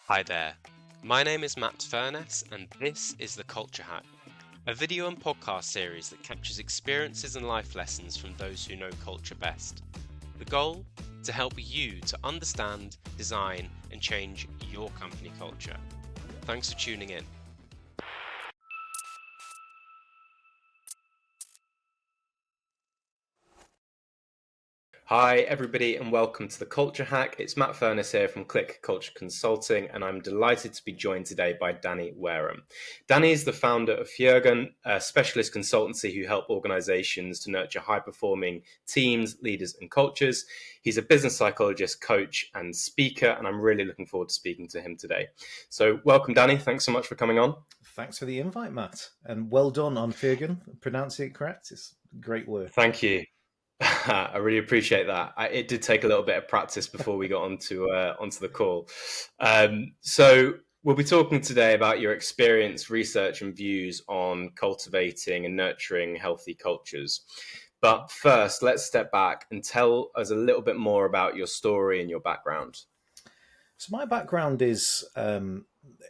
Hi there, my name is Matt Furness and this is The Culture Hack, a video and podcast series that captures experiences and life lessons from those who know culture best. The goal? To help you to understand, design and change your company culture. Thanks for tuning in. Hi everybody and welcome to The Culture Hack. It's Matt Furness here from Click Culture Consulting and I'm delighted to be joined today by Danny Wareham. Danny is the founder of Firgun, a specialist consultancy who help organizations to nurture high-performing teams, leaders and cultures. He's a business psychologist, coach and speaker and I'm really looking forward to speaking to him today. So welcome Danny, thanks so much for coming on. Thanks for the invite, Matt, and well done on Firgun. Pronouncing it correct. It's great work. Thank you. I really appreciate that. It did take a little bit of practice before we got onto the call. So we'll be talking today about your experience, research and views on cultivating and nurturing healthy cultures. But first, let's step back and tell us a little bit more about your story and your background. So my background is a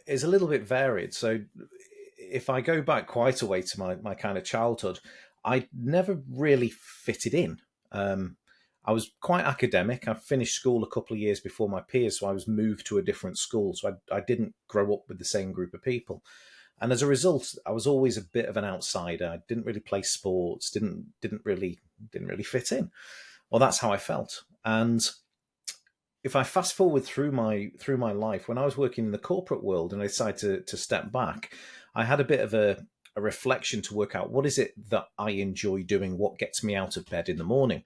little bit varied. So if I go back quite a way to my kind of childhood, I never really fitted in. I was quite academic. I finished school a couple of years before my peers, so I was moved to a different school. So I didn't grow up with the same group of people. And as a result, I was always a bit of an outsider. I didn't really play sports, didn't really fit in. Well, that's how I felt. And if I fast forward through my life, when I was working in the corporate world and I decided to step back, I had a bit of a reflection to work out what is it that I enjoy doing, what gets me out of bed in the morning.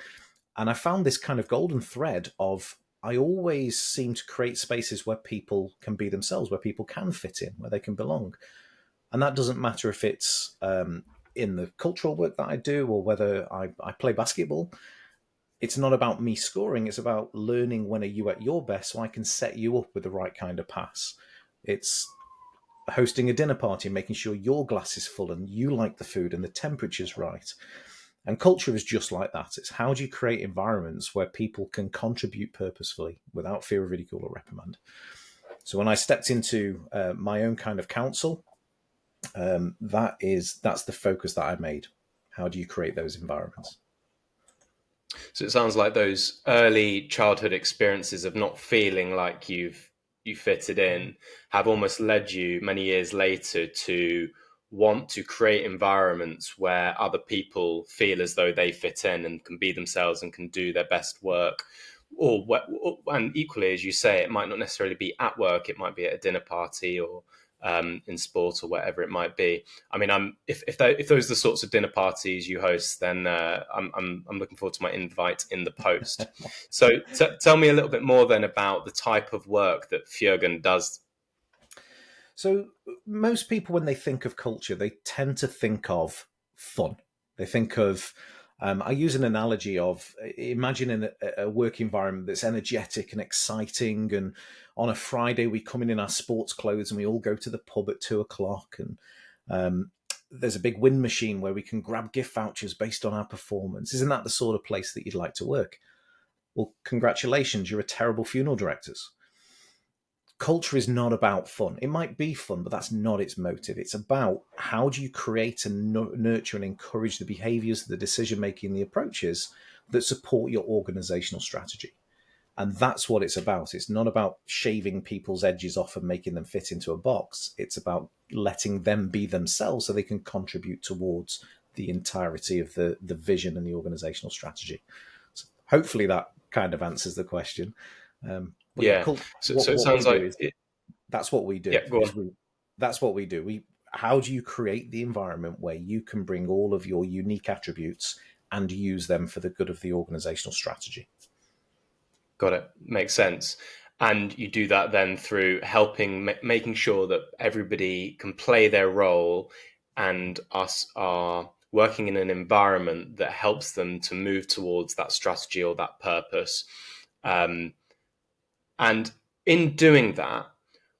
And I found this kind of golden thread of I always seem to create spaces where people can be themselves, where people can fit in, where they can belong. And that doesn't matter if it's in the cultural work that I do or whether I play basketball. It's not about me scoring. It's about learning when are you at your best so I can set you up with the right kind of pass. It's hosting a dinner party and making sure your glass is full and you like the food and the temperature's right. And culture is just like that. It's how do you create environments where people can contribute purposefully without fear of ridicule or reprimand. So when I stepped into my own kind of counsel, that's the focus that I made. How do you create those environments? So it sounds like those early childhood experiences of not feeling like you fitted in have almost led you many years later to want to create environments where other people feel as though they fit in and can be themselves and can do their best work. And equally, as you say, it might not necessarily be at work, it might be at a dinner party or in sport or whatever it might be. I mean, if those are the sorts of dinner parties you host, then I'm looking forward to my invite in the post. So tell me a little bit more then about the type of work that Firgun does. So most people, when they think of culture, they tend to think of fun. They think of I use an analogy of imagining a work environment that's energetic and exciting. And on a Friday, we come in our sports clothes and we all go to the pub at 2:00. And there's a big win machine where we can grab gift vouchers based on our performance. Isn't that the sort of place that you'd like to work? Well, congratulations, you're a terrible funeral directors. Culture is not about fun. It might be fun, but that's not its motive. It's about how do you create and nurture and encourage the behaviors, the decision-making, the approaches that support your organizational strategy. And that's what it's about. It's not about shaving people's edges off and making them fit into a box. It's about letting them be themselves so they can contribute towards the entirety of the vision and the organizational strategy. So hopefully that kind of answers the question. Yeah. So it sounds like that's what we do. Yeah, go on. That's what we do. How do you create the environment where you can bring all of your unique attributes and use them for the good of the organizational strategy? Got it. Makes sense. And you do that then through helping, making sure that everybody can play their role and us are working in an environment that helps them to move towards that strategy or that purpose. And in doing that,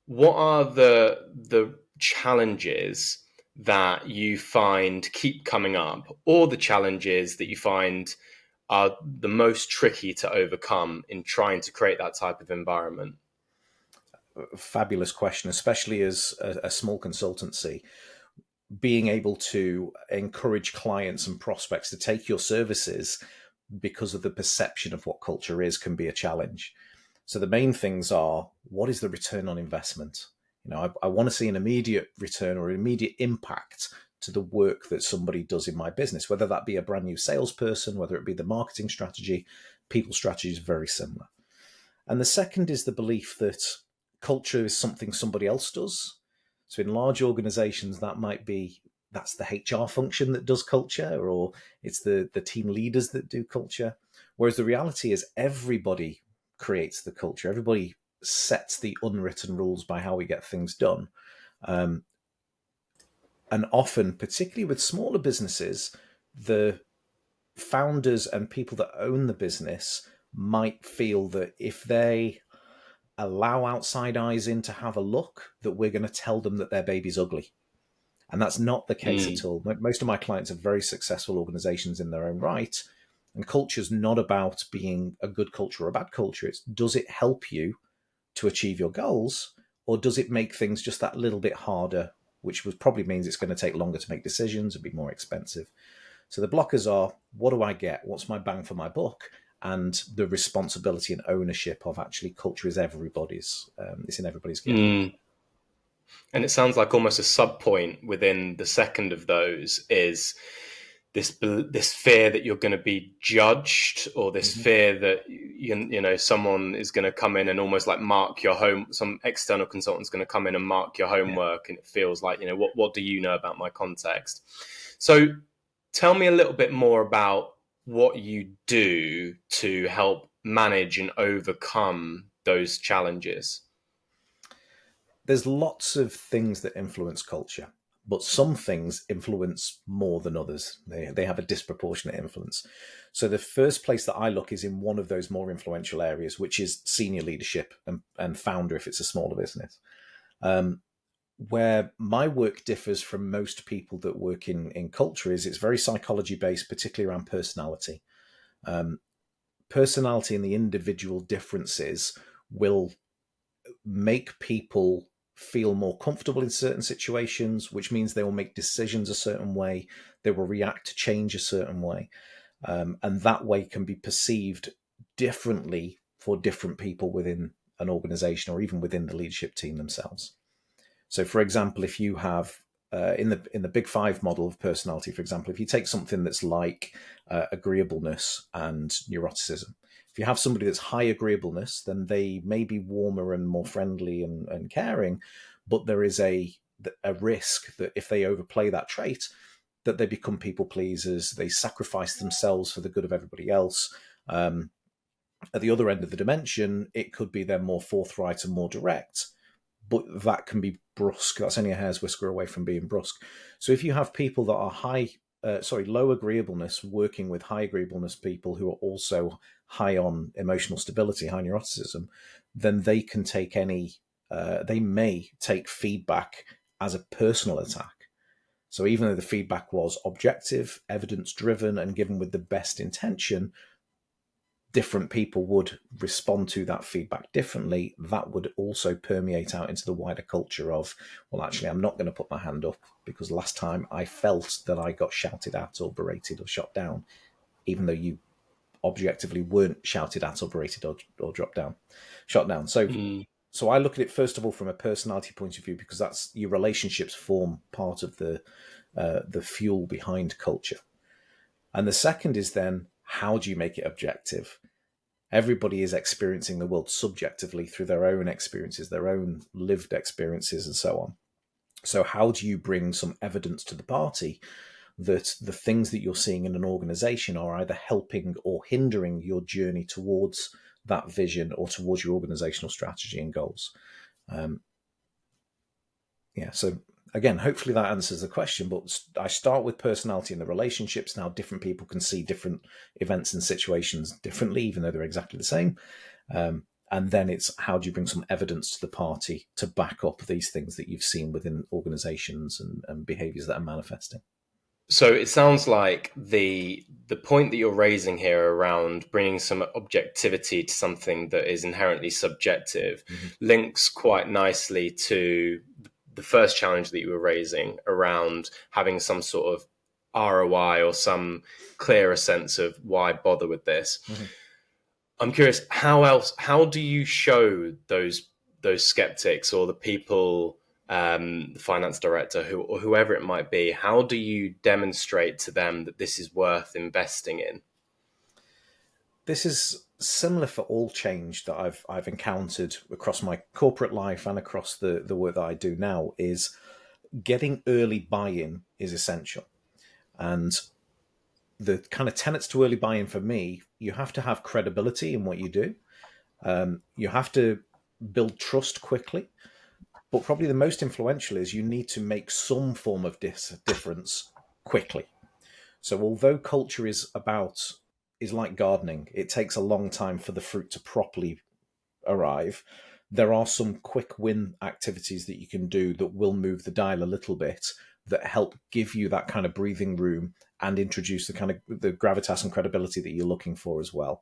what are the challenges that you find keep coming up, or the challenges that you find are the most tricky to overcome in trying to create that type of environment? fabulous question, especially as a small consultancy. Being able to encourage clients and prospects to take your services because of the perception of what culture is can be a challenge. So the main things are, what is the return on investment? I want to see an immediate return or an immediate impact to the work that somebody does in my business, whether that be a brand new salesperson, whether it be the marketing strategy. People strategy is very similar. And the second is the belief that culture is something somebody else does. So in large organizations, that's the HR function that does culture, or it's the team leaders that do culture. Whereas the reality is everybody creates the culture. Everybody sets the unwritten rules by how we get things done. And often, particularly with smaller businesses, the founders and people that own the business might feel that if they allow outside eyes in to have a look, that we're going to tell them that their baby's ugly. And that's not the case at all. Most of my clients are very successful organizations in their own right. And culture is not about being a good culture or a bad culture. It's, does it help you to achieve your goals, or does it make things just that little bit harder, which probably means it's going to take longer to make decisions and be more expensive. So the blockers are, what do I get? What's my bang for my buck? And the responsibility and ownership of actually culture is everybody's. It's in everybody's gift. And it sounds like almost a sub point within the second of those is this fear that you're going to be judged, or this fear that someone is going to come in and almost like mark your home. Some external consultant's going to come in and mark your homework, and it feels like, what do you know about my context? So tell me a little bit more about what you do to help manage and overcome those challenges. There's lots of things that influence culture, but some things influence more than others. They have a disproportionate influence. So the first place that I look is in one of those more influential areas, which is senior leadership and founder if it's a smaller business. Where my work differs from most people that work in culture is it's very psychology based, particularly around personality. Personality and the individual differences will make people feel more comfortable in certain situations, which means they will make decisions a certain way. They will react to change a certain way. And that way can be perceived differently for different people within an organization or even within the leadership team themselves. So, for example, if you have in the Big Five model of personality, for example, if you take something that's like agreeableness and neuroticism, if you have somebody that's high agreeableness, then they may be warmer and more friendly and caring, but there is a risk that if they overplay that trait, that they become people pleasers, they sacrifice themselves for the good of everybody else. At the other end of the dimension, it could be they're more forthright and more direct, but that can be brusque. That's only a hair's whisker away from being brusque. So if you have people that are low agreeableness working with high agreeableness people who are also high on emotional stability, high neuroticism, then they can take they may take feedback as a personal attack. So even though the feedback was objective, evidence driven, and given with the best intention, different people would respond to that feedback differently. That would also permeate out into the wider culture of, well, actually, I'm not going to put my hand up because last time I felt that I got shouted at or berated or shot down, even though you objectively weren't shouted at or berated or shot down. So I look at it, first of all, from a personality point of view, because that's your relationships form part of the fuel behind culture. And the second is then, how do you make it objective? Everybody is experiencing the world subjectively through their own experiences, their own lived experiences, and so on. So how do you bring some evidence to the party that the things that you're seeing in an organization are either helping or hindering your journey towards that vision or towards your organizational strategy and goals? So again, hopefully that answers the question, but I start with personality and the relationships and how different people can see different events and situations differently, even though they're exactly the same. And then it's, how do you bring some evidence to the party to back up these things that you've seen within organizations and behaviors that are manifesting? So it sounds like the point that you're raising here around bringing some objectivity to something that is inherently subjective Mm-hmm. links quite nicely to the first challenge that you were raising around having some sort of ROI or some clearer sense of why bother with this. Mm-hmm. I'm curious, how do you show those skeptics or the people, the finance director or whoever it might be, how do you demonstrate to them that this is worth investing in? This is similar for all change that I've encountered across my corporate life and across the work that I do now. Is getting early buy-in is essential. And the kind of tenets to early buy-in for me, you have to have credibility in what you do. You have to build trust quickly. But probably the most influential is you need to make some form of difference quickly. So although culture is like gardening, it takes a long time for the fruit to properly arrive. There are some quick win activities that you can do that will move the dial a little bit, that help give you that kind of breathing room and introduce the kind of the gravitas and credibility that you're looking for as well.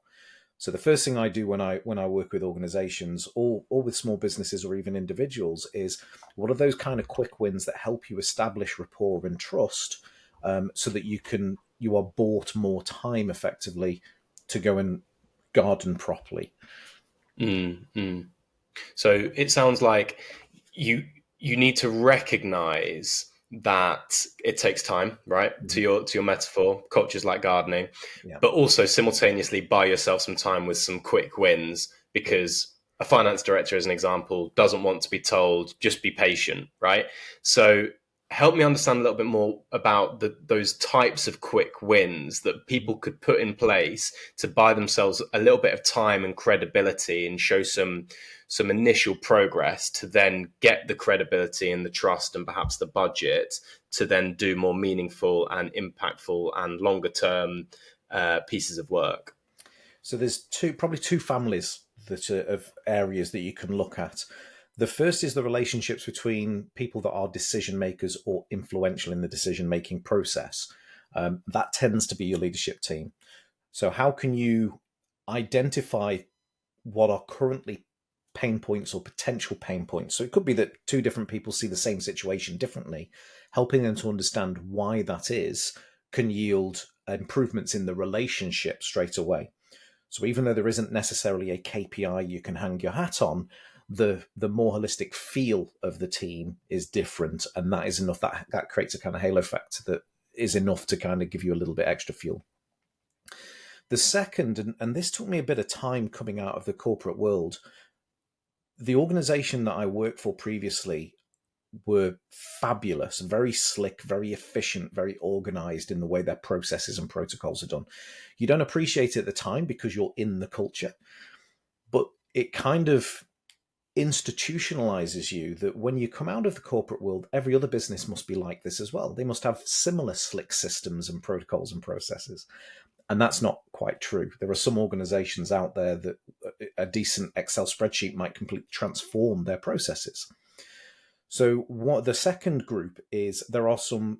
So the first thing I do when I work with organizations or with small businesses or even individuals is, what are those kind of quick wins that help you establish rapport and trust, so that you are bought more time effectively to go and garden properly. Mm, mm. So it sounds like you you need to recognize that it takes time, right? Mm-hmm. To your metaphor, culture's like gardening, Yeah. but also simultaneously buy yourself some time with some quick wins, because a finance director, as an example, doesn't want to be told just be patient, right? So help me understand a little bit more about those types of quick wins that people could put in place to buy themselves a little bit of time and credibility and show some initial progress to then get the credibility and the trust and perhaps the budget to then do more meaningful and impactful and longer term pieces of work. So there's probably two families that are of areas that you can look at. The first is the relationships between people that are decision makers or influential in the decision making process. That tends to be your leadership team. So how can you identify what are currently pain points or potential pain points? So it could be that two different people see the same situation differently. Helping them to understand why that is can yield improvements in the relationship straight away. So even though there isn't necessarily a KPI you can hang your hat on, the more holistic feel of the team is different, and that is enough. That creates a kind of halo effect that is enough to kind of give you a little bit extra fuel. The second, and this took me a bit of time coming out of the corporate world, the organization that I worked for previously were fabulous, very slick, very efficient, very organized in the way their processes and protocols are done. You don't appreciate it at the time because you're in the culture, but it kind of institutionalizes you that when you come out of the corporate world, every other business must be like this as well. They must have similar slick systems and protocols and processes. And that's not quite true. There are some organizations out there that a decent Excel spreadsheet might completely transform their processes. So what the second group is, there are some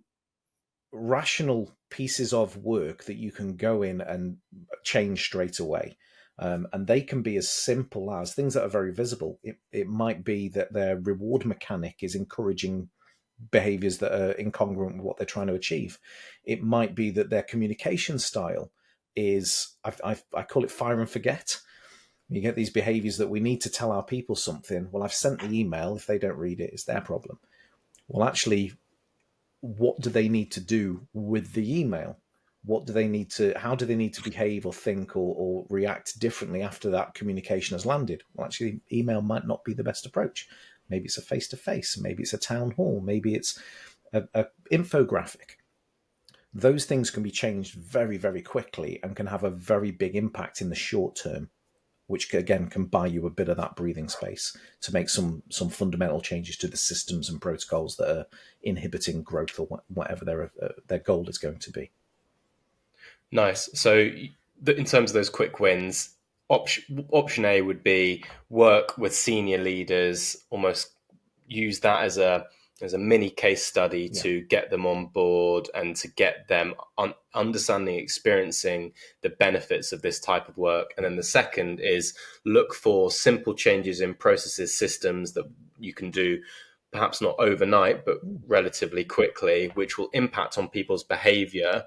rational pieces of work that you can go in and change straight away. And they can be as simple as things that are very visible. It might be that their reward mechanic is encouraging behaviors that are incongruent with what they're trying to achieve. It might be that their communication style is, I call it fire and forget. You get these behaviors that we need to tell our people something. Well, I've sent the email. If they don't read it, it's their problem. Well, actually, what do they need to do with the email? How do they need to behave or think or react differently after that communication has landed? Well, actually, email might not be the best approach. Maybe it's a face-to-face. Maybe it's a town hall. Maybe it's a infographic. Those things can be changed very, very quickly and can have a very big impact in the short term, which again can buy you a bit of that breathing space to make some fundamental changes to the systems and protocols that are inhibiting growth or whatever their goal is going to be. Nice. So in terms of those quick wins, option A would be work with senior leaders, almost use that as a as a mini case study Yeah. to get them on board and to get them understanding, experiencing the benefits of this type of work. And then the second is look for simple changes in processes, systems that you can do, perhaps not overnight, but relatively quickly, which will impact on people's behavior,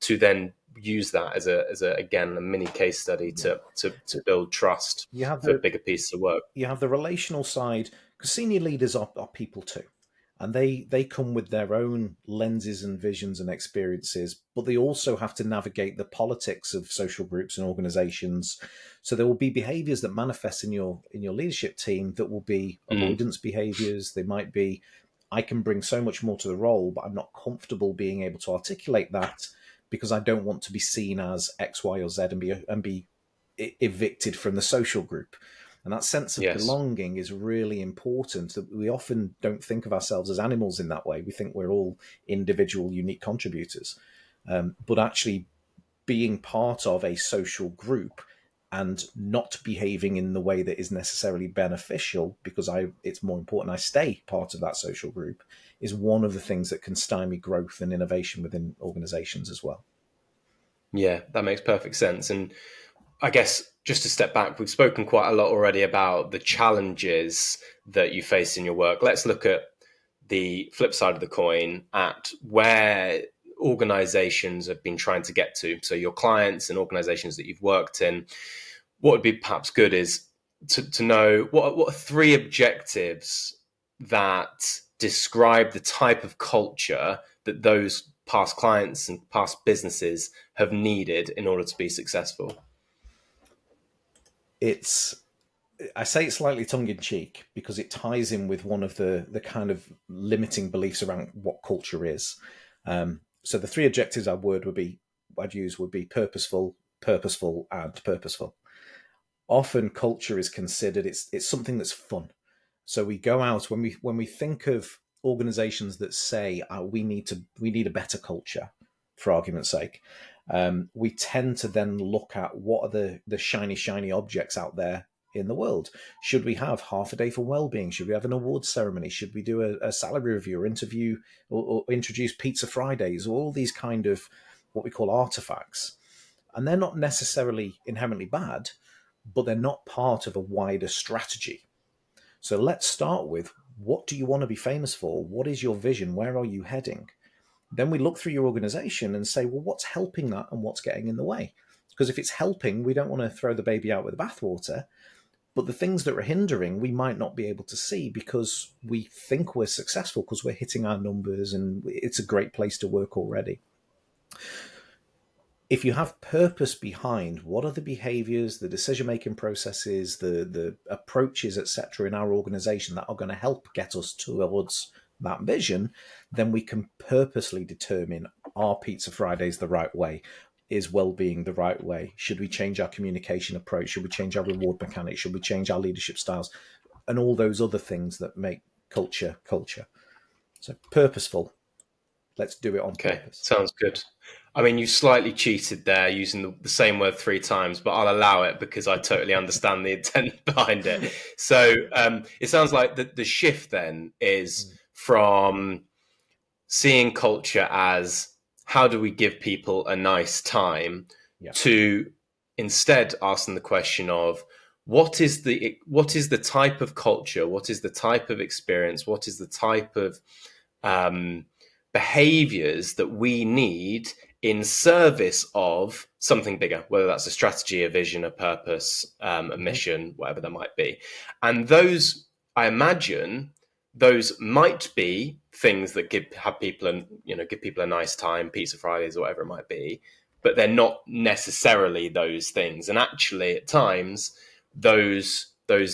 to then use that as a again a mini case study to build trust You have for the bigger pieces of work. you have the relational side, because senior leaders are people too, and they come with their own lenses and visions and experiences, but they also have to navigate the politics of social groups and organizations. So there will be behaviors that manifest in your leadership team that will be Mm, avoidance behaviors. They might be, I can bring so much more to the role, but I'm not comfortable being able to articulate that because I don't want to be seen as X, Y, or Z and be evicted from the social group. And that sense of yes. belonging is really important. That we often don't think of ourselves as animals in that way. We think we're all individual, unique contributors. But actually being part of a social group and not behaving in the way that is necessarily beneficial because it's more important I stay part of that social group is one of the things that can stymie growth and innovation within organizations as well. Yeah, that makes perfect sense. And I guess just to step back, we've spoken quite a lot already about the challenges that you face in your work. Let's look at the flip side of the coin, at where organizations have been trying to get to. So your clients and organizations that you've worked in, what would be perhaps good is to know what are three objectives that describe the type of culture that those past clients and past businesses have needed in order to be successful. It's I say it's slightly tongue in cheek because it ties in with one of the kind of limiting beliefs around what culture is. So the three adjectives I'd use would be purposeful, purposeful, and purposeful. Often culture is considered it's something that's fun. So we go out when we think of organizations that say we need a better culture, for argument's sake. We tend to then look at what are the shiny objects out there in the world. Should we have half a day for well-being? Should we have an awards ceremony? Should we do a salary review or interview or introduce Pizza Fridays? All these kind of what we call artifacts, and they're not necessarily inherently bad, but they're not part of a wider strategy. So let's start with, what do you want to be famous for? What is your vision? Where are you heading? Then we look through your organization and say, well, what's helping that and what's getting in the way? Because if it's helping, we don't want to throw the baby out with the bathwater. But the things that are hindering, we might not be able to see because we think we're successful because we're hitting our numbers and it's a great place to work already. If you have purpose behind what are the behaviors, the decision-making processes, the approaches, etc., in our organization that are going to help get us towards that vision, then we can purposely determine, are Pizza Fridays the right way? Is well-being the right way? Should we change our communication approach? Should we change our reward mechanics? Should we change our leadership styles? And all those other things that make culture culture. So purposeful. Let's do it on Okay, purpose. sounds good. I mean, you slightly cheated there using the same word three times, but I'll allow it because I totally understand the intent behind it. So it sounds like the shift then is from seeing culture as how do we give people a nice time, Yeah. to instead asking the question of what is the type of culture, what is the type of experience, what is the type of behaviors that we need in service of something bigger, whether that's a strategy, a vision, a purpose, a mission, whatever that might be. And those, I imagine, those might be things that give people a nice time, Pizza Fridays or whatever it might be, but they're not necessarily those things. And actually, at times, those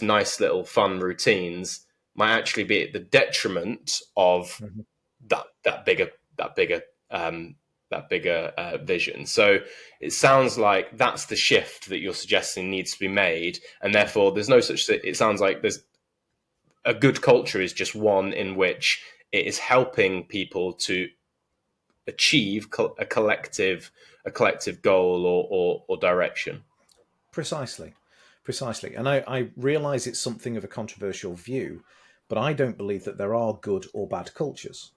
nice little fun routines might actually be at the detriment of Mm-hmm. that bigger vision. So it sounds like that's the shift that you're suggesting needs to be made, and therefore there's no such. It sounds like there's a good culture is just one in which it is helping people to achieve a collective goal or direction. Precisely. And I realize it's something of a controversial view, but I don't believe that there are good or bad cultures.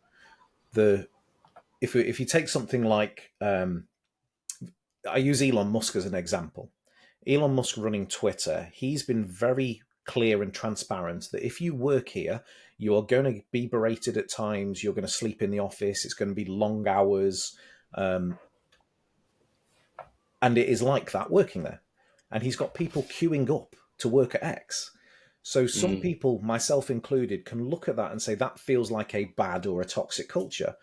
If you take something like, I use Elon Musk as an example. Elon Musk running Twitter, he's been very clear and transparent that if you work here, you are going to be berated at times, you're going to sleep in the office, it's going to be long hours, and it is like that working there. And he's got people queuing up to work at X. So some people, myself included, can look at that and say that feels like a bad or a toxic culture,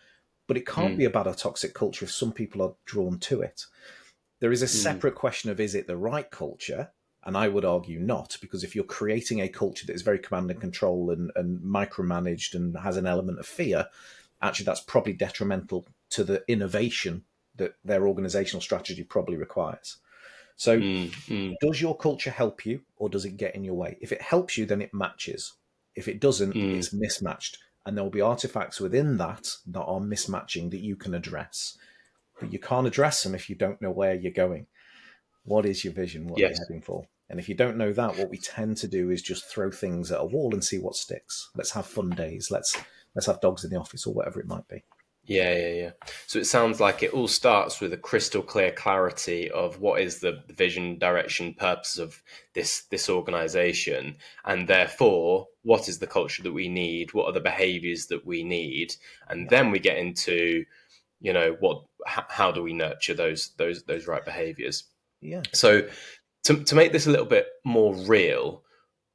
but it can't be a bad or toxic culture if some people are drawn to it. There is a separate question of, is it the right culture? And I would argue not, because if you're creating a culture that is very command and control and micromanaged and has an element of fear, actually that's probably detrimental to the innovation that their organizational strategy probably requires. So does your culture help you, or does it get in your way? If it helps you, then it matches. If it doesn't, it's mismatched. And there will be artifacts within that that are mismatching that you can address. But you can't address them if you don't know where you're going. What is your vision? What are you heading for? And if you don't know that, what we tend to do is just throw things at a wall and see what sticks. Let's have fun days. Let's have dogs in the office, or whatever it might be. Yeah. So it sounds like it all starts with a crystal clear clarity of what is the vision, direction, purpose of this organization, and therefore what is the culture that we need, what are the behaviors that we need, and then we get into, how do we nurture those right behaviors. Yeah. So to make this a little bit more real,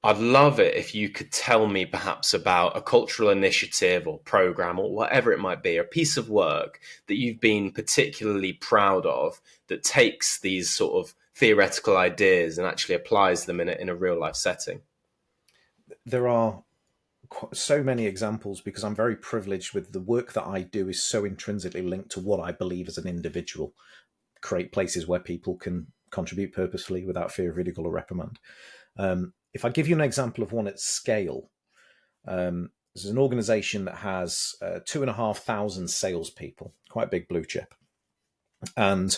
I'd love it if you could tell me perhaps about a cultural initiative or program or whatever it might be, a piece of work that you've been particularly proud of that takes these sort of theoretical ideas and actually applies them in a real life setting. There are so many examples, because I'm very privileged with the work that I do is so intrinsically linked to what I believe as an individual. Create places where people can contribute purposefully without fear of ridicule or reprimand. If I give you an example of one at scale, this is an organization that has 2,500 salespeople, quite a big blue chip. And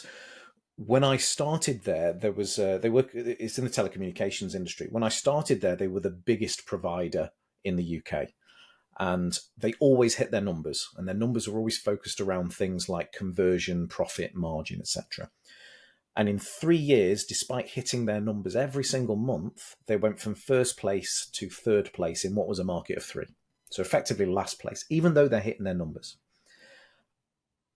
when I started there, it's in the telecommunications industry. When I started there, they were the biggest provider in the UK. And they always hit their numbers, and their numbers were always focused around things like conversion, profit, margin, etc. And in 3 years, despite hitting their numbers every single month, they went from first place to third place in what was a market of 3. So effectively last place, even though they're hitting their numbers.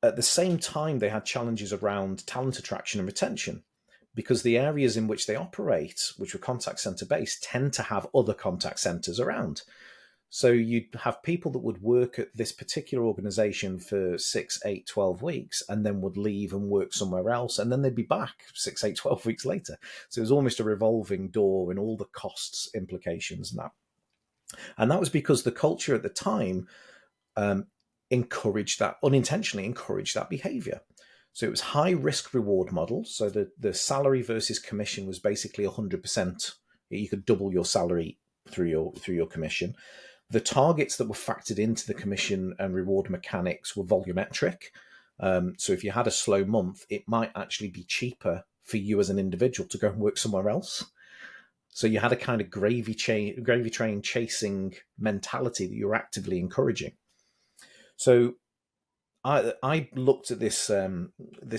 At the same time, they had challenges around talent attraction and retention, because the areas in which they operate, which were contact center based, tend to have other contact centers around. So you'd have people that would work at this particular organization for 6, 8, 12 weeks and then would leave and work somewhere else. And then they'd be back 6, 8, 12 weeks later. So it was almost a revolving door in all the costs implications and that. And that was because the culture at the time unintentionally encouraged that behavior. So it was high risk reward model. So the salary versus commission was basically 100%. You could double your salary through your commission. The targets that were factored into the commission and reward mechanics were volumetric. So if you had a slow month, it might actually be cheaper for you as an individual to go and work somewhere else. So you had a kind of gravy train chasing mentality that you're actively encouraging. So I looked at this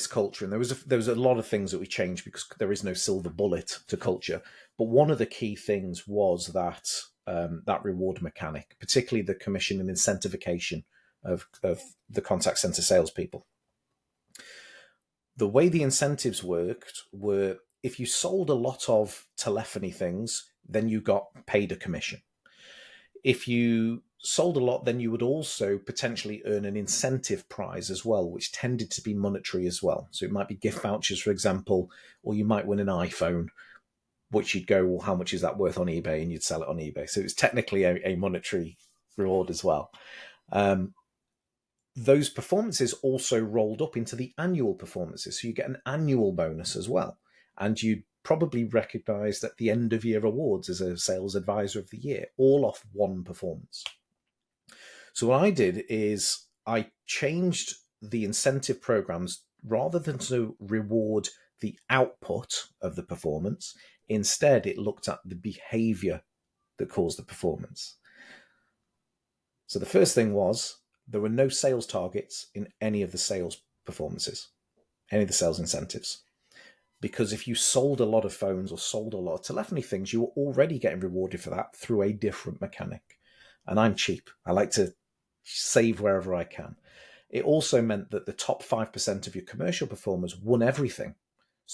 culture, and there was a lot of things that we changed because there is no silver bullet to culture. But one of the key things was that reward mechanic, particularly the commission and incentivification of the contact center salespeople. The way the incentives worked were, if you sold a lot of telephony things, then you got paid a commission. If you sold a lot, then you would also potentially earn an incentive prize as well, which tended to be monetary as well. So it might be gift vouchers, for example, or you might win an iPhone, which you'd go, well, how much is that worth on eBay? And you'd sell it on eBay. So it's technically a monetary reward as well. Those performances also rolled up into the annual performances. So you get an annual bonus as well. And you'd probably recognized at the end of year awards as a sales advisor of the year, all off one performance. So what I did is I changed the incentive programs rather than to reward the output of the performance. Instead, it looked at the behavior that caused the performance. So the first thing was there were no sales targets in any of the sales performances, any of the sales incentives. Because if you sold a lot of phones or sold a lot of telephony things, you were already getting rewarded for that through a different mechanic. And I'm cheap. I like to save wherever I can. It also meant that the top 5% of your commercial performers won everything.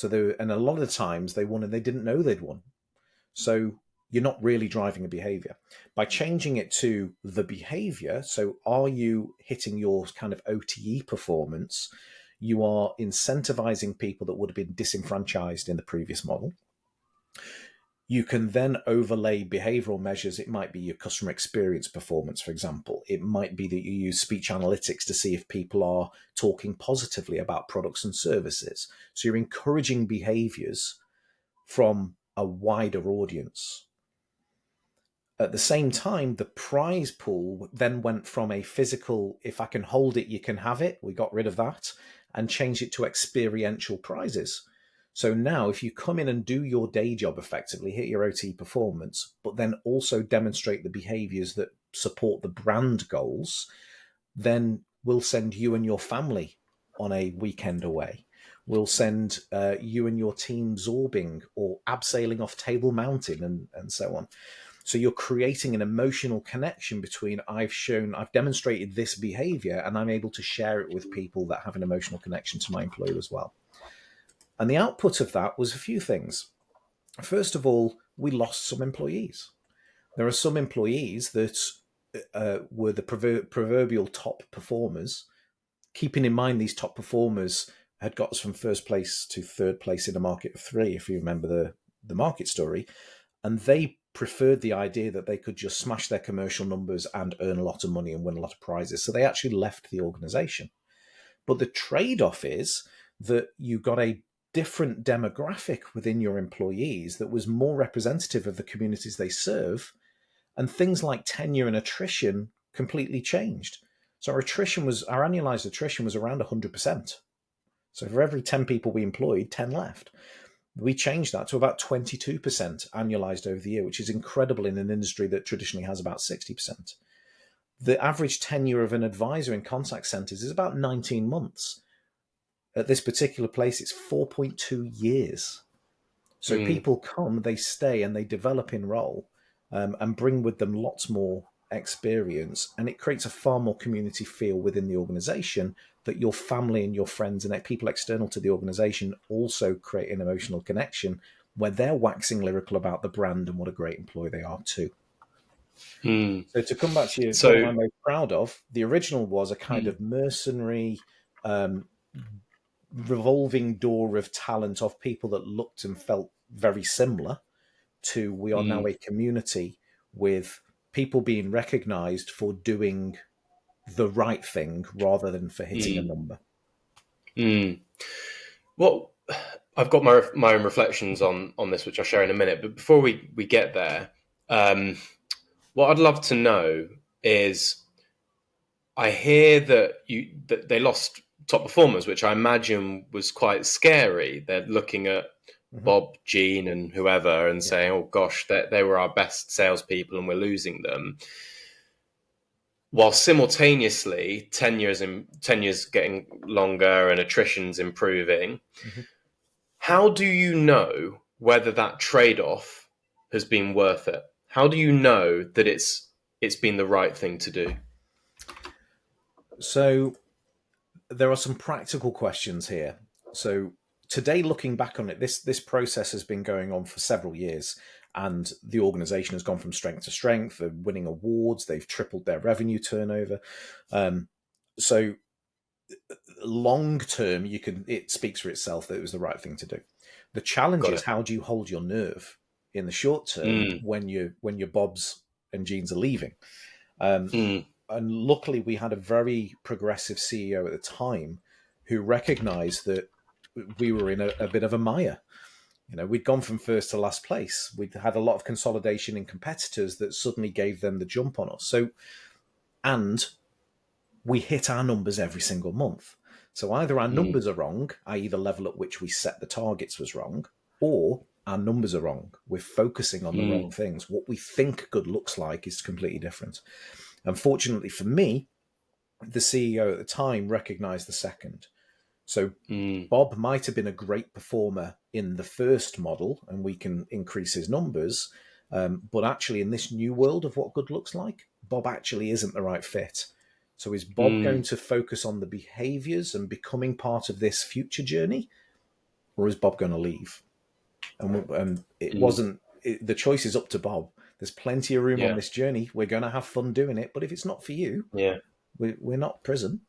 And a lot of the times they won and they didn't know they'd won. So you're not really driving a behavior. By changing it to the behavior, so are you hitting your kind of OTE performance? You are incentivizing people that would have been disenfranchised in the previous model. You can then overlay behavioral measures. It might be your customer experience performance, for example. It might be that you use speech analytics to see if people are talking positively about products and services. So you're encouraging behaviors from a wider audience. At the same time, the prize pool then went from a physical, if I can hold it, you can have it. We got rid of that and changed it to experiential prizes. So now if you come in and do your day job effectively, hit your OT performance, but then also demonstrate the behaviors that support the brand goals, then we'll send you and your family on a weekend away. We'll send you and your team zorbing or abseiling off Table Mountain and so on. So you're creating an emotional connection between I've demonstrated this behavior and I'm able to share it with people that have an emotional connection to my employer as well. And the output of that was a few things. First of all, we lost some employees. There are some employees that were the proverbial top performers. Keeping in mind these top performers had got us from first place to third place in a market of 3, if you remember the market story. And they preferred the idea that they could just smash their commercial numbers and earn a lot of money and win a lot of prizes. So they actually left the organization. But the trade-off is that you got a different demographic within your employees that was more representative of the communities they serve. And things like tenure and attrition completely changed. So our annualized attrition was around 100%. So for every 10 people we employed, 10 left. We changed that to about 22% annualized over the year, which is incredible in an industry that traditionally has about 60%. The average tenure of an advisor in contact centers is about 19 months. At this particular place, it's 4.2 years. So people come, they stay, and they develop in role and bring with them lots more experience. And it creates a far more community feel within the organization that your family and your friends and people external to the organization also create an emotional connection where they're waxing lyrical about the brand and what a great employee they are too. So to come back to you, what am I most proud of? The original was a kind of mercenary revolving door of talent of people that looked and felt very similar to we are now a community with people being recognized for doing the right thing rather than for hitting a number. Well, I've got my own reflections on this, which I'll share in a minute. But before we get there, what I'd love to know is, I hear that they lost top performers, which I imagine was quite scary. They're looking at Bob, Gene, and whoever, and saying, "Oh gosh, they were our best salespeople, and we're losing them." While simultaneously, 10 years getting longer and attrition's improving. How do you know whether that trade-off has been worth it? How do you know that it's been the right thing to do? So there are some practical questions here. So today, looking back on it, this process has been going on for several years, and the organization has gone from strength to strength. They're winning awards. They've tripled their revenue turnover. So long term, it speaks for itself that it was the right thing to do. The challenge is how do you hold your nerve in the short term when your Bobs and Jeans are leaving? And luckily, we had a very progressive CEO at the time who recognized that we were in a bit of a mire. We'd gone from first to last place. We'd had a lot of consolidation in competitors that suddenly gave them the jump on us. And we hit our numbers every single month. So either our numbers are wrong, i.e. the level at which we set the targets was wrong, or our numbers are wrong. We're focusing on the wrong Mm. things. What we think good looks like is completely different. Unfortunately for me, the CEO at the time recognized the second. So Mm. Bob might have been a great performer in the first model, and we can increase his numbers. But actually, in this new world of what good looks like, Bob actually isn't the right fit. So is Bob going Mm. to focus on the behaviors and becoming part of this future journey, or is Bob going to leave? And it Mm. wasn't. The choice is up to Bob. There's plenty of room on Yeah. this journey. We're going to have fun doing it. But if it's not for you, Yeah. we're not prison.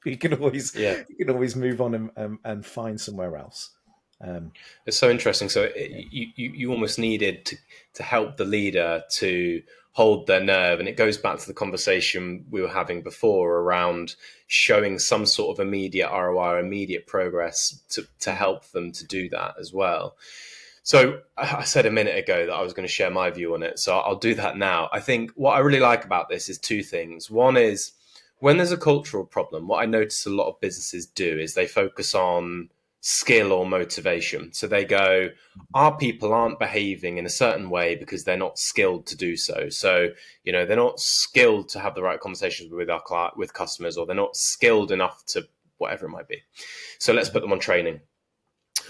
you can always Yeah. move on and find somewhere else. It's so interesting. So you almost needed to help the leader to hold their nerve, and it goes back to the conversation we were having before around showing some sort of immediate ROI, immediate progress to help them to do that as well. So I said a minute ago that I was going to share my view on it, so I'll do that now. I think what I really like about this is two things. One is when there's a cultural problem, what I notice a lot of businesses do is they focus on skill or motivation. So they go, our people aren't behaving in a certain way because they're not skilled to do so. So, they're not skilled to have the right conversations with customers, or they're not skilled enough to whatever it might be. So let's put them on training.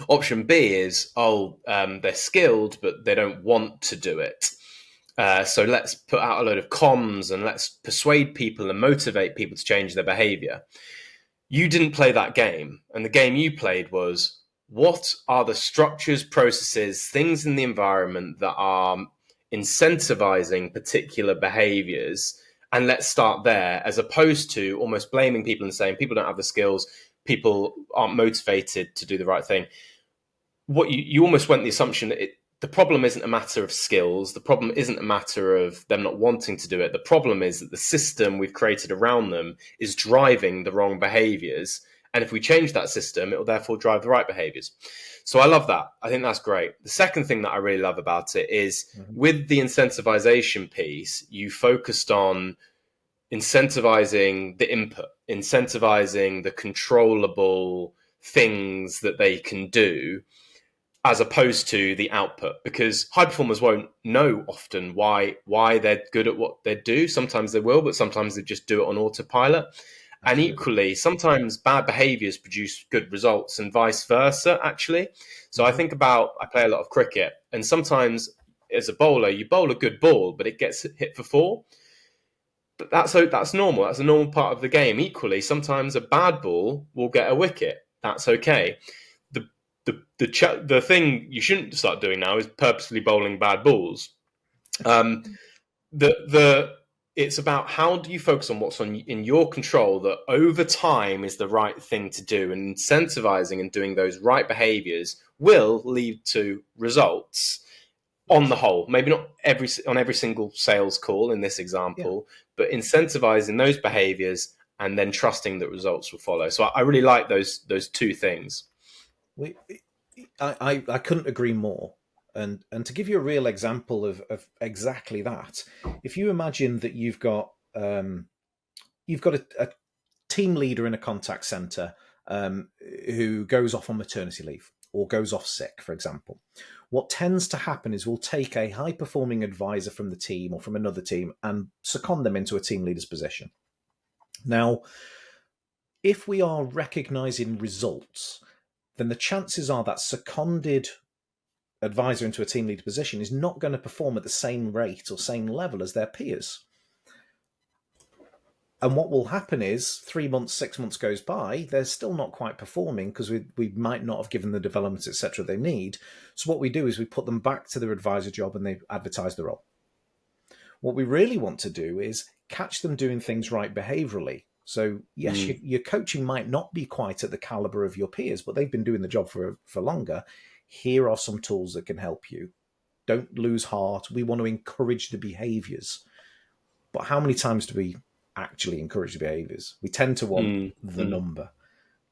Option B is, they're skilled, but they don't want to do it. So let's put out a load of comms and let's persuade people and motivate people to change their behavior. You didn't play that game. And the game you played was, what are the structures, processes, things in the environment that are incentivizing particular behaviors? And let's start there, as opposed to almost blaming people and saying people don't have the skills, people aren't motivated to do the right thing. What you almost went the assumption that the problem isn't a matter of skills. The problem isn't a matter of them not wanting to do it. The problem is that the system we've created around them is driving the wrong behaviors. And if we change that system, it will therefore drive the right behaviors. So I love that. I think that's great. The second thing that I really love about it is with the incentivization piece, you focused on incentivizing the input, incentivizing the controllable things that they can do, as opposed to the output, because high performers won't know often why they're good at what they do. Sometimes they will, but sometimes they just do it on autopilot. And equally, sometimes bad behaviors produce good results and vice versa, actually. So I think about, I play a lot of cricket, and sometimes as a bowler, you bowl a good ball, but it gets hit for four. But that's normal. That's a normal part of the game. Equally, sometimes a bad ball will get a wicket. That's okay. The thing you shouldn't start doing now is purposely bowling bad balls. It's about how do you focus on what's in your control that over time is the right thing to do, and incentivizing and doing those right behaviors will lead to results on the whole. Maybe not on every single sales call in this example, but incentivizing those behaviors and then trusting that results will follow. So I really like those two things. I couldn't agree more. And to give you a real example of exactly that, if you imagine that you've got a team leader in a contact center who goes off on maternity leave or goes off sick, for example, what tends to happen is we'll take a high-performing advisor from the team or from another team and second them into a team leader's position. Now, if we are recognizing results, then the chances are that seconded advisor into a team leader position is not going to perform at the same rate or same level as their peers. And what will happen is 3 months, 6 months goes by, they're still not quite performing because we might not have given the developments, etc. they need. So what we do is we put them back to their advisor job and they advertise the role. What we really want to do is catch them doing things right behaviorally. So yes, your coaching might not be quite at the caliber of your peers, but they've been doing the job for longer. Here are some tools that can help you. Don't lose heart. We want to encourage the behaviors. But how many times do we actually encourage the behaviors? We tend to want the number.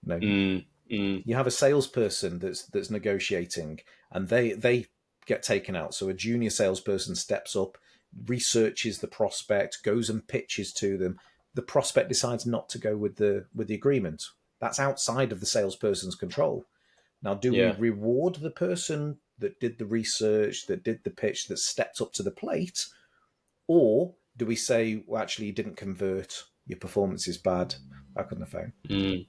You have a salesperson that's negotiating and they get taken out. So a junior salesperson steps up, researches the prospect, goes and pitches to them. The prospect decides not to go with the agreement. That's outside of the salesperson's control. Now, do we reward the person that did the research, that did the pitch, that stepped up to the plate? Or do we say, well, actually, you didn't convert, your performance is bad, back on the phone? Mm.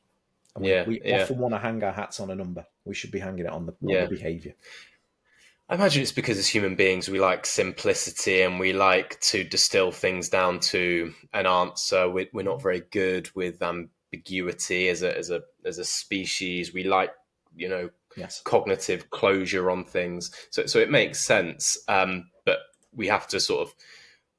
And Yeah, we yeah, often want to hang our hats on a number. We should be hanging it on the yeah. behaviour. I imagine it's because as human beings, we like simplicity and we like to distill things down to an answer. We're not very good with ambiguity as a species. We like, you know, Yes. cognitive closure on things. So it makes sense. But we have to sort of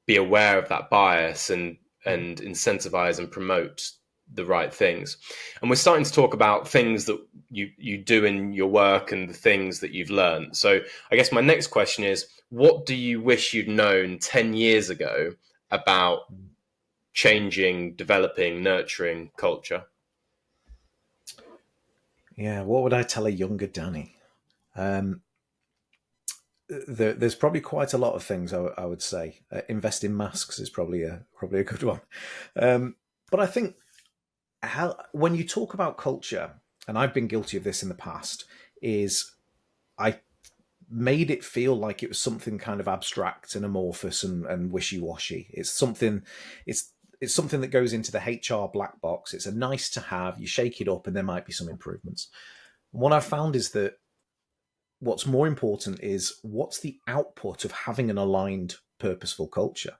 be aware of that bias and incentivize and promote the right things. And we're starting to talk about things that you do in your work and the things that you've learned. So I guess my next question is, what do you wish you'd known 10 years ago about changing, developing, nurturing culture? Yeah, what would I tell a younger Danny? There's probably quite a lot of things I would say. Invest in masks is probably a good one. But I think when you talk about culture, and I've been guilty of this in the past, is I made it feel like it was something kind of abstract and amorphous and wishy-washy. It's something that goes into the HR black box. It's a nice to have. You shake it up, and there might be some improvements. And what I've found is that what's more important is what's the output of having an aligned, purposeful culture.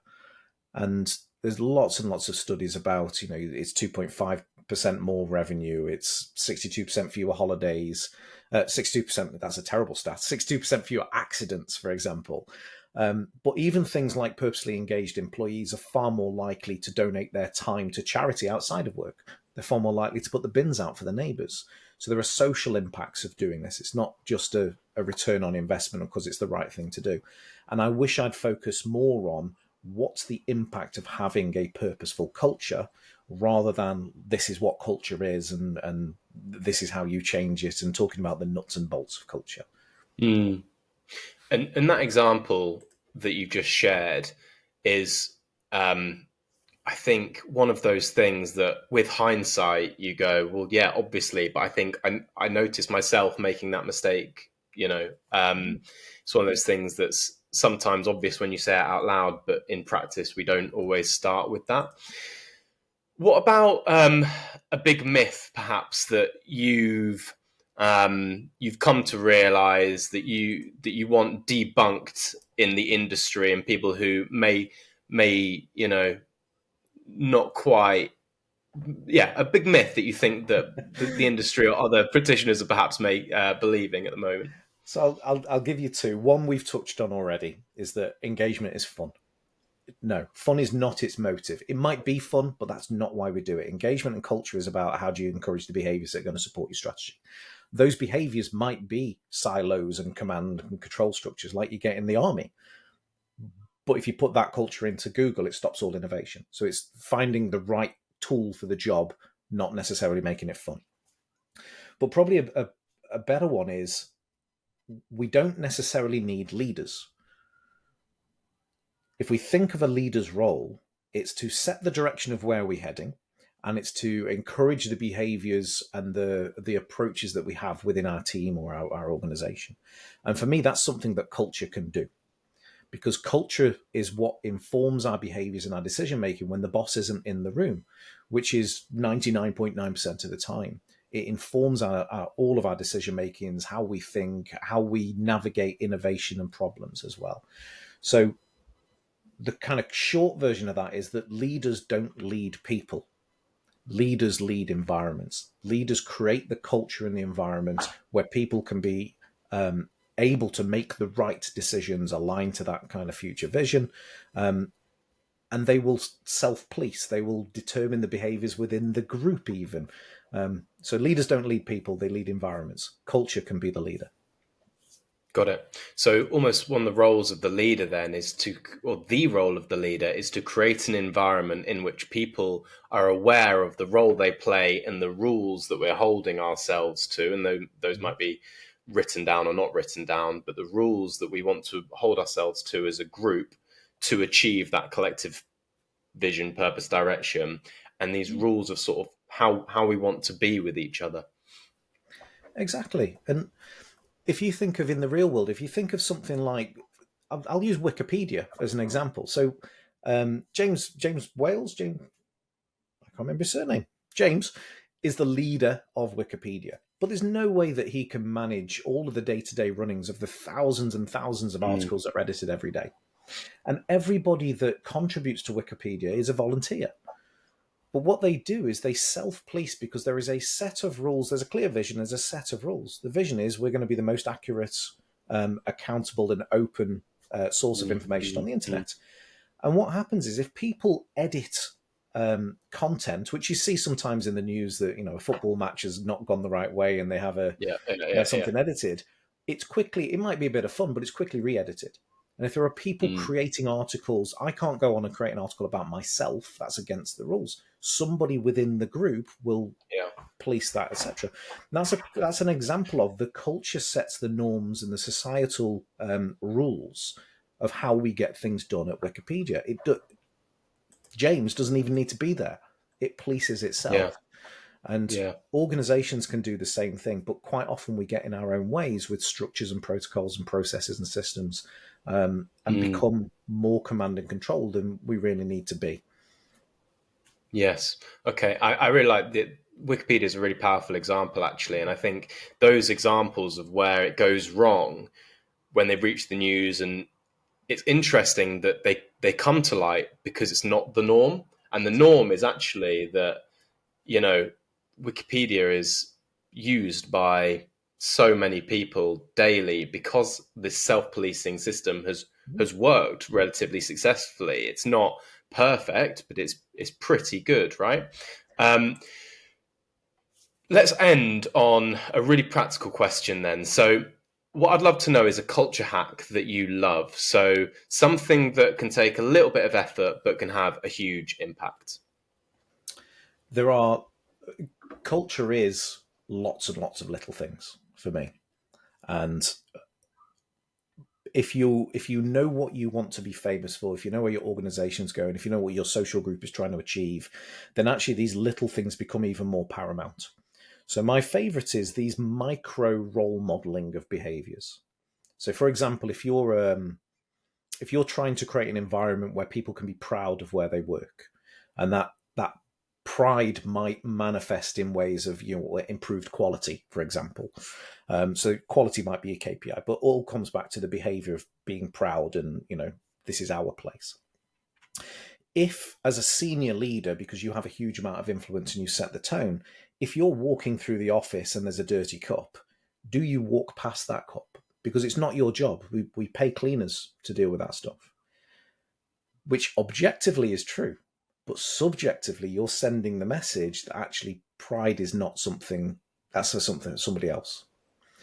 And there's lots and lots of studies about, it's 2.5% more revenue, it's 62% fewer holidays, 62%, that's a terrible stat, 62% fewer accidents, for example. But even things like purposely engaged employees are far more likely to donate their time to charity outside of work. They're far more likely to put the bins out for the neighbours. So there are social impacts of doing this. It's not just a return on investment because it's the right thing to do. And I wish I'd focus more on what's the impact of having a purposeful culture rather than this is what culture is and this is how you change it, and talking about the nuts and bolts of culture. Mm. And that example that you just shared is, I think, one of those things that with hindsight you go, well, yeah, obviously, but I think I noticed myself making that mistake. It's one of those things that's sometimes obvious when you say it out loud, but in practice we don't always start with that. What about a big myth, perhaps, that you've come to realize that you want debunked in the industry, and people who may not quite, a big myth that you think that the industry or other practitioners are perhaps believing at the moment? So I'll give you two. One we've touched on already is that engagement is fun. No, fun is not its motive. It might be fun, but that's not why we do it. Engagement and culture is about how do you encourage the behaviors that are going to support your strategy. Those behaviors might be silos and command and control structures like you get in the army. But if you put that culture into Google, it stops all innovation. So it's finding the right tool for the job, not necessarily making it fun. But probably a better one is we don't necessarily need leaders. If we think of a leader's role, it's to set the direction of where we're heading, and it's to encourage the behaviors and the approaches that we have within our team or our organization. And for me, that's something that culture can do, because culture is what informs our behaviors and our decision making when the boss isn't in the room, which is 99.9% of the time. It informs all of our decision makings, how we think, how we navigate innovation and problems as well. So the kind of short version of that is that leaders don't lead people. Leaders lead environments. Leaders create the culture and the environment where people can be able to make the right decisions aligned to that kind of future vision. And they will self-police. They will determine the behaviors within the group even. So leaders don't lead people, they lead environments. Culture can be the leader. Got it. So almost one of the roles of the leader then the role of the leader is to create an environment in which people are aware of the role they play and the rules that we're holding ourselves to. And those might be written down or not written down, but the rules that we want to hold ourselves to as a group to achieve that collective vision, purpose, direction, and these rules of sort of how we want to be with each other. Exactly. And if you think of in the real world, if you think of something like, I'll use Wikipedia as an example. So James Wales, James, I can't remember his surname. James is the leader of Wikipedia, but there's no way that he can manage all of the day-to-day runnings of the thousands and thousands of articles that are edited every day. And everybody that contributes to Wikipedia is a volunteer. But what they do is they self-police because there is a set of rules. There's a clear vision. There's a set of rules. The vision is we're going to be the most accurate, accountable, and open source of information on the internet. And what happens is if people edit content, which you see sometimes in the news, that a football match has not gone the right way and they have something edited, it might be a bit of fun, but it's quickly re-edited. And if there are people creating articles, I can't go on and create an article about myself. That's against the rules. Somebody within the group will police that, etc. That's an example of the culture sets the norms and the societal rules of how we get things done at Wikipedia. James doesn't even need to be there. It polices itself. Yeah. And organizations can do the same thing, but quite often we get in our own ways with structures and protocols and processes and systems, and become more command and control than we really need to be. Yes. Okay. I really like that. Wikipedia is a really powerful example, actually. And I think those examples of where it goes wrong when they reach the news, and it's interesting that they come to light because it's not the norm. And the norm is actually that, Wikipedia is used by so many people daily because this self-policing system has worked relatively successfully. It's not perfect, but it's pretty good, right? Let's end on a really practical question then. So what I'd love to know is a culture hack that you love. So something that can take a little bit of effort but can have a huge impact. Culture is lots and lots of little things for me. And if you know what you want to be famous for, if you know where your organization's going, if you know what your social group is trying to achieve, then actually these little things become even more paramount. So my favorite is these micro role modeling of behaviors. So for example, if you're trying to create an environment where people can be proud of where they work, and that pride might manifest in ways of improved quality, for example. So quality might be a KPI, but all comes back to the behavior of being proud and this is our place. If as a senior leader, because you have a huge amount of influence and you set the tone, if you're walking through the office and there's a dirty cup, do you walk past that cup? Because it's not your job. We pay cleaners to deal with that stuff, which objectively is true. But subjectively, you're sending the message that actually pride is not something that's somebody else.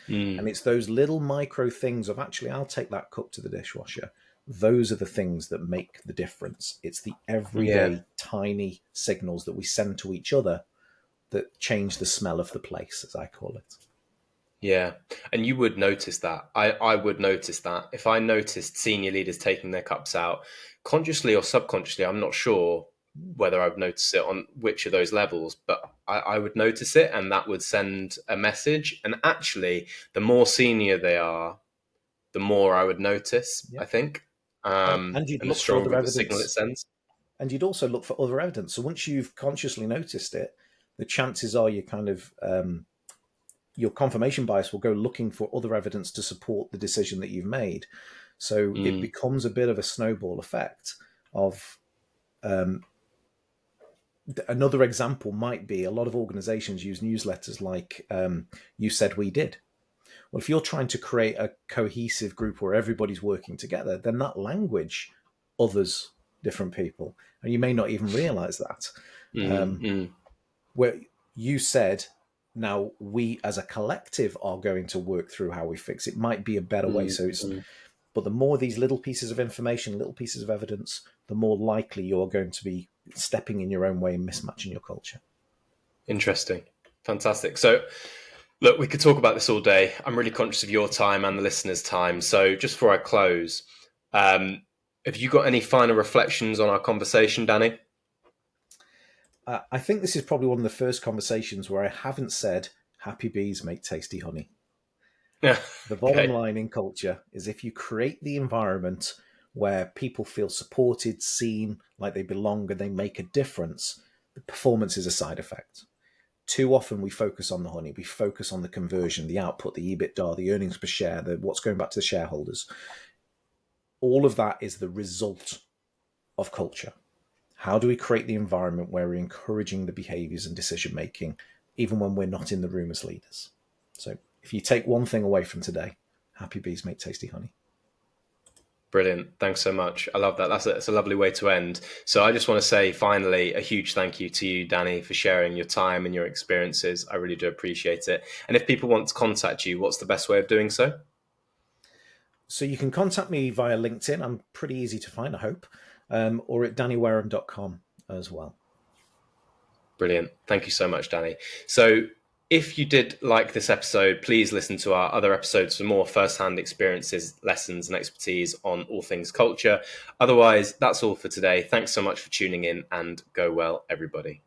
And it's those little micro things of actually, I'll take that cup to the dishwasher. Those are the things that make the difference. It's the everyday tiny signals that we send to each other that change the smell of the place, as I call it. Yeah. And you would notice that. I would notice that. If I noticed senior leaders taking their cups out, consciously or subconsciously, I'm not sure whether I've noticed it on which of those levels, but I would notice it, and that would send a message. And actually, the more senior they are, the more I would notice, I think, and the stronger the signal it sends. And you'd also look for other evidence. So once you've consciously noticed it, the chances are you kind of your confirmation bias will go looking for other evidence to support the decision that you've made. So it becomes a bit of a snowball effect of another example might be a lot of organizations use newsletters like You Said We Did. Well, if you're trying to create a cohesive group where everybody's working together, then that language others different people. And you may not even realize that. Where you said, now we as a collective are going to work through how we fix it. Might be a better way. So it's, but the more these little pieces of information, little pieces of evidence, the more likely you're going to be stepping in your own way and mismatching your culture. Interesting. Fantastic. So look, we could talk about this all day. I'm really conscious of your time and the listeners' time. So just before I close, have you got any final reflections on our conversation, Danny? I think this is probably one of the first conversations where I haven't said happy bees make tasty honey. Yeah. The bottom Okay. line in culture is if you create the environment where people feel supported, seen, like they belong, and they make a difference, the performance is a side effect. Too often we focus on the honey, we focus on the conversion, the output, the EBITDA, the earnings per share, what's going back to the shareholders. All of that is the result of culture. How do we create the environment where we're encouraging the behaviors and decision making, even when we're not in the room as leaders? So if you take one thing away from today, happy bees make tasty honey. Brilliant. Thanks so much. I love that. That's a lovely way to end. So I just want to say finally a huge thank you to you, Danny, for sharing your time and your experiences. I really do appreciate it. And if people want to contact you, what's the best way of doing so? So you can contact me via LinkedIn. I'm pretty easy to find, I hope, or at dannywareham.com as well. Brilliant. Thank you so much, Danny. So if you did like this episode, please listen to our other episodes for more first-hand experiences, lessons, and expertise on all things culture. Otherwise, that's all for today. Thanks so much for tuning in, and go well, everybody.